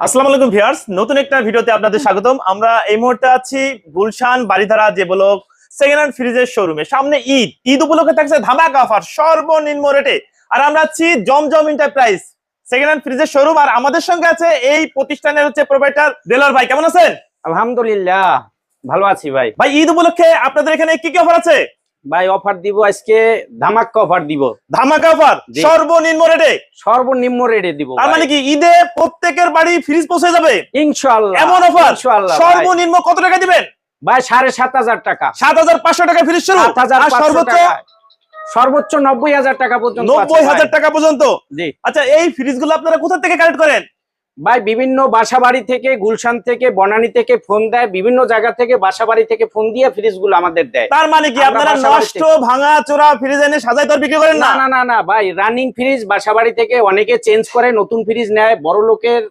আসসালামু আলাইকুম ভিউয়ার্স, নতুন একটা ভিডিওতে আপনাদের স্বাগতম। আমরা এই মুহূর্তে আছি গুলশান বারিধারা যে ব্লক সেকেন্ড হ্যান্ড ফ্রিজের শোরুমে। সামনে ঈদ উপলক্ষে থাকছে ধামাকা অফার সর্বনিম্ন রেটে। আর আমরা আছি জমজম এন্টারপ্রাইজ সেকেন্ড হ্যান্ড ফ্রিজের শোরুম। আর আমাদের সঙ্গে আছে এই প্রতিষ্ঠানের প্রোপাইটার দেলোয়ার ভাই। কেমন আছেন? আলহামদুলিল্লাহ ভালো আছি ভাই। ভাই, ঈদ উপলক্ষে আপনাদের এখানে কি কি অফার আছে? ভাই অফার দিব আজকে, ধামাকা অফার দিব। ধামাকা অফার সর্বনিম্ন রেটে। সর্বনিম্ন রেটে দিব। তার মানে কি ঈদে প্রত্যেকের বাড়ি ফ্রিজ পৌঁছে যাবে ইনশাআল্লাহ। এমন অফার। ইনশাআল্লাহ। সর্বনিম্ন কত টাকা দিবেন ভাই? 7,500 টাকা। 7,500 টাকা ফ্রিজ শুরু। আর সর্বোচ্চ 90,000 টাকা পর্যন্ত। 90,000 টাকা পর্যন্ত। জি। আচ্ছা, এই ফ্রিজগুলো আপনারা কোথা থেকে কালেক্ট করেন? ভাই বিভিন্ন বাসাবাড়ি থেকে, গুলশান থেকে, বনানী থেকে ফোন দেয়, বিভিন্ন জায়গা থেকে বাসাবাড়ি থেকে ফোন দিয়ে ফ্রিজগুলো আমাদের দেয়। তার মানে কি আপনারা নষ্ট ভাঙা চোরা ফ্রিজ এনে সাজাই তো বিক্রি করেন না? না না না না ভাই, রানিং ফ্রিজ বাসাবাড়ি থেকে অনেকে চেঞ্জ করে, নতুন ফ্রিজ নেয়, বড় লোকের